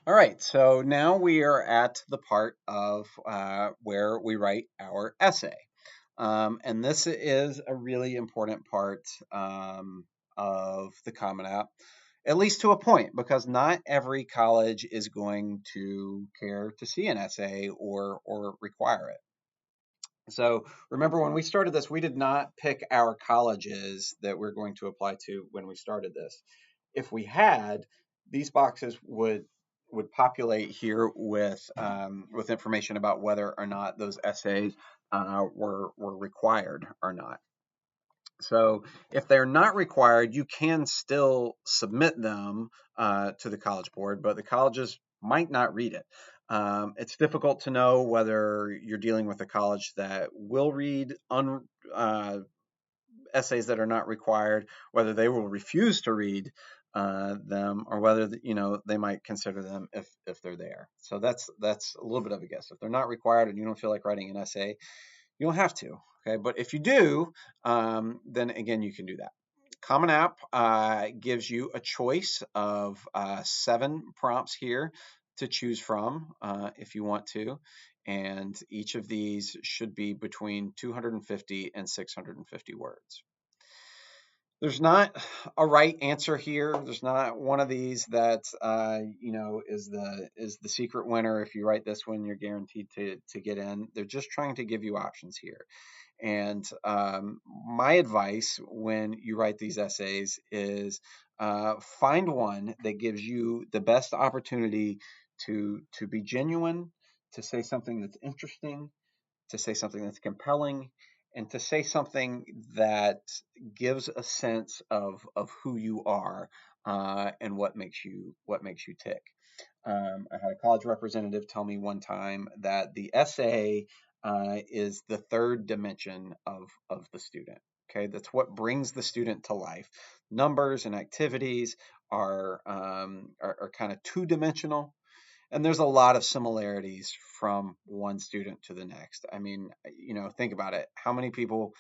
All right, so now we are at the part of where we write our essay. And this is a really important part of the Common App, at least to a point, because not every college is going to care to see an essay or require it. So remember, when we started this, we did not pick our colleges that we're going to apply to when we started this. If we had, these boxes would populate here with information about whether or not those essays were required or not. So if they're not required, you can still submit them to the College Board, but the colleges might not read it. It's difficult to know whether you're dealing with a college that will read essays that are not required, whether they will refuse to read them, or whether they might consider them if they're there. So that's a little bit of a guess. If they're not required and you don't feel like writing an essay, you don't have to. Okay, but if you do, then again you can do that. Common App gives you a choice of 7 prompts here to choose from if you want to. And each of these should be between 250 and 650 words. There's not a right answer here. There's not one of these that is the secret winner. If you write this one, you're guaranteed to get in. They're just trying to give you options here. And my advice when you write these essays is find one that gives you the best opportunity to be genuine, to say something that's interesting, to say something that's compelling, and to say something that gives a sense of who you are and what makes you tick. I had a college representative tell me one time that the essay is the third dimension of the student. Okay, that's what brings the student to life. Numbers and activities are kind of two dimensional, and there's a lot of similarities from one student to the next. I mean, think about it. How many people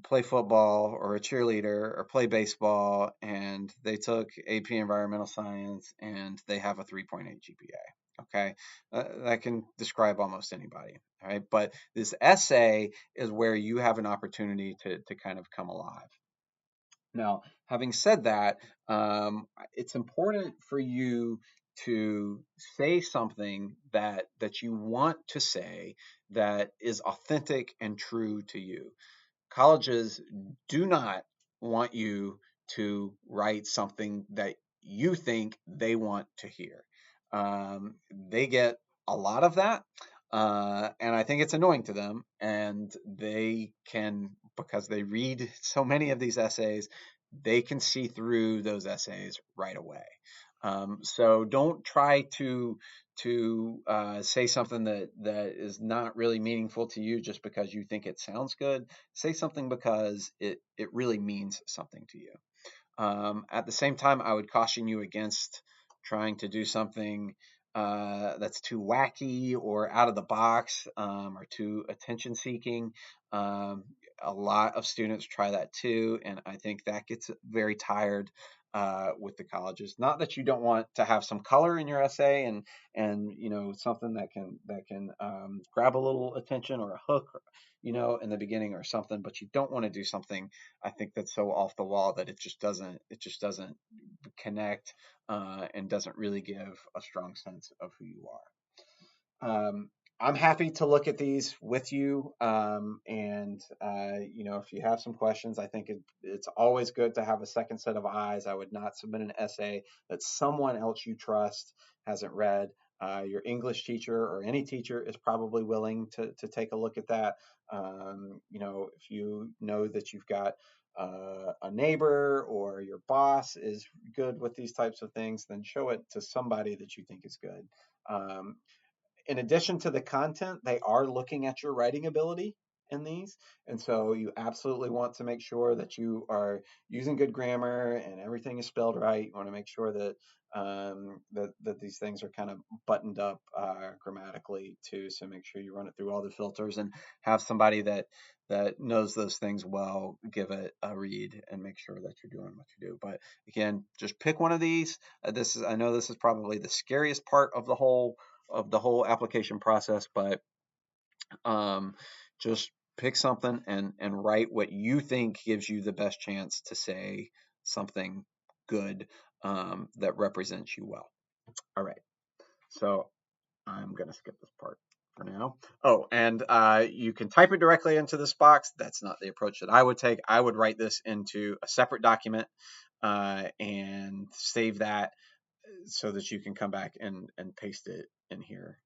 play football or a cheerleader or play baseball and they took AP environmental science and they have a 3.8 GPA? Okay, that can describe almost anybody. All right, but this essay is where you have an opportunity to kind of come alive. Now, having said that, it's important for you to say something that you want to say that is authentic and true to you. Colleges do not want you to write something that you think they want to hear. They get a lot of that, and I think it's annoying to them. And they can, because they read so many of these essays, they can see through those essays right away. So don't try to say something that is not really meaningful to you just because you think it sounds good. Say something because it really means something to you. At the same time, I would caution you against trying to do something that's too wacky or out of the box or too attention seeking. Um, a lot of students try that too, and I think that gets very tired with the colleges. Not that you don't want to have some color in your essay and something that can grab a little attention or a hook, in the beginning or something, but you don't want to do something I think that's so off the wall that it just doesn't connect and doesn't really give a strong sense of who you are. I'm happy to look at these with you, and if you have some questions, I think it's always good to have a second set of eyes. I would not submit an essay that someone else you trust hasn't read. Your English teacher or any teacher is probably willing to take a look at that. If you know that you've got a neighbor or your boss is good with these types of things, then show it to somebody that you think is good. Um, in addition to the content, they are looking at your writing ability. in these. And so you absolutely want to make sure that you are using good grammar and everything is spelled right. You want to make sure that that these things are kind of buttoned up grammatically too. So make sure you run it through all the filters and have somebody that knows those things well give it a read and make sure that you're doing what you do. But again, just pick one of these. I know this is probably the scariest part of the whole application process, but um, just pick something and write what you think gives you the best chance to say something good that represents you well. All right, so I'm gonna skip this part for now. Oh, and you can type it directly into this box. That's not the approach that I would take. I would write this into a separate document and save that so that you can come back and paste it in here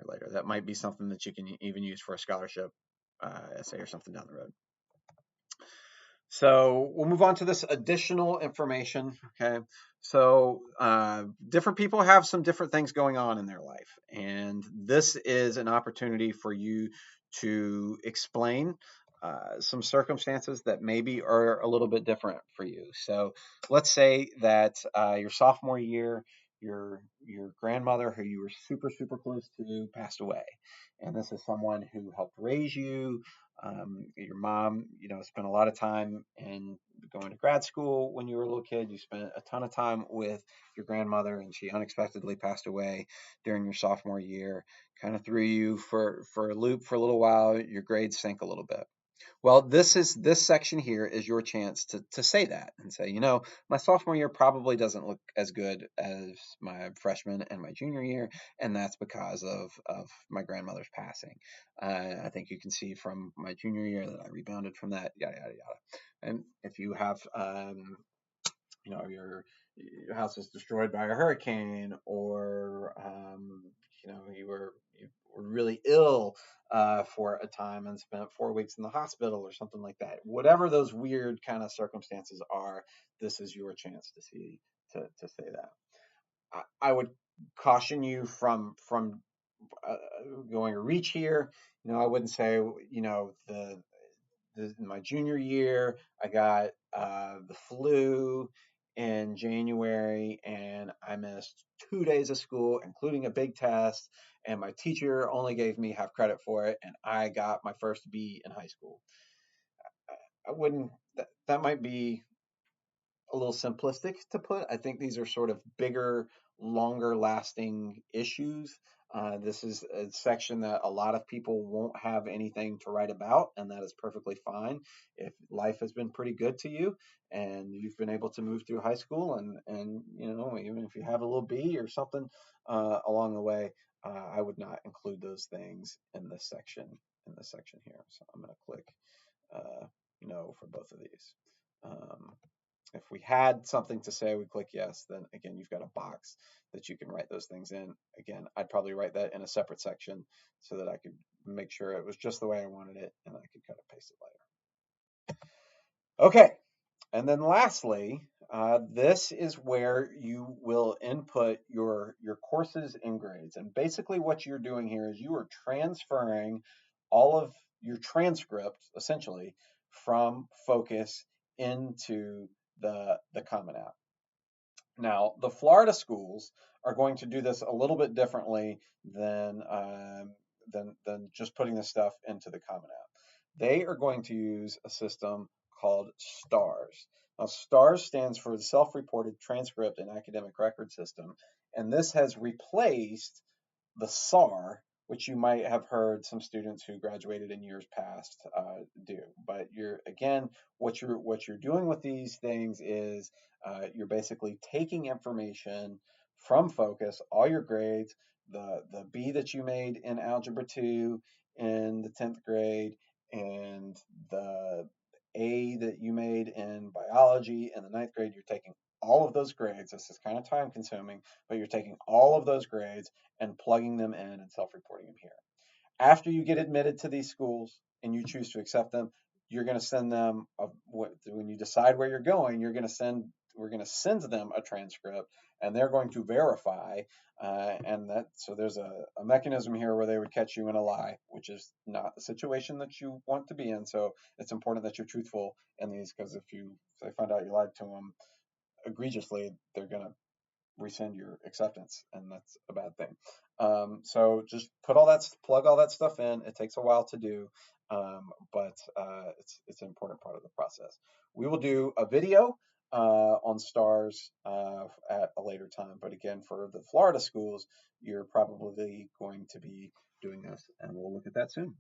later. That might be something that you can even use for a scholarship essay or something down the road. So we'll move on to this additional information. Okay. So different people have some different things going on in their life. And this is an opportunity for you to explain some circumstances that maybe are a little bit different for you. So let's say that your sophomore year, your grandmother, who you were super close to, passed away, and this is someone who helped raise you. Your mom, spent a lot of time in going to grad school when you were a little kid. You spent a ton of time with your grandmother, and she unexpectedly passed away during your sophomore year. Kind of threw you for a loop for a little while. Your grades sank a little bit. Well, this section here is your chance to say that and say, my sophomore year probably doesn't look as good as my freshman and my junior year, and that's because of my grandmother's passing. I think you can see from my junior year that I rebounded from that, yada yada yada. And if you have your house was destroyed by a hurricane, or you were really ill for a time and spent 4 weeks in the hospital or something like that. Whatever those weird kind of circumstances are, this is your chance to say that. I would caution you from uh, going a reach here. I wouldn't say in my junior year, I got the flu in January, and I missed 2 days of school, including a big test. And my teacher only gave me half credit for it, and I got my first B in high school. I wouldn't. That might be a little simplistic to put. I think these are sort of bigger, longer lasting issues. This is a section that a lot of people won't have anything to write about, and that is perfectly fine. If life has been pretty good to you and you've been able to move through high school, and even if you have a little B or something along the way, I would not include those things in this section here. So I'm going to click no for both of these. If we had something to say, we click yes, then again, you've got a box that you can write those things in. Again, I'd probably write that in a separate section so that I could make sure it was just the way I wanted it, and I could cut and paste it later. Okay, and then lastly, this is where you will input your courses and grades. And basically what you're doing here is you are transferring all of your transcript, essentially, from Focus into the Common App. Now, the Florida schools are going to do this a little bit differently than just putting this stuff into the Common App. They are going to use a system called STARS. Now, STARS stands for the Self-Reported Transcript and Academic Record System, and this has replaced the SAR, which you might have heard some students who graduated in years past do. But what you're doing with these things is you're basically taking information from Focus, all your grades, the B that you made in Algebra 2 in the 10th grade, and the A that you made in biology in the ninth grade. You're taking all of those grades. This is kind of time consuming, but you're taking all of those grades and plugging them in and self-reporting them here. After you get admitted to these schools and you choose to accept them, you're going to send them when you decide where you're going, you're going to send we're gonna send them a transcript, and they're going to verify. And that so there's a mechanism here where they would catch you in a lie, which is not the situation that you want to be in. So it's important that you're truthful in these, because if they find out you lied to them egregiously, they're gonna rescind your acceptance, and that's a bad thing. So just plug all that stuff in. It takes a while to do, but it's an important part of the process. We will do a video on stars at a later time, but again, for the Florida schools, you're probably going to be doing this, and we'll look at that soon.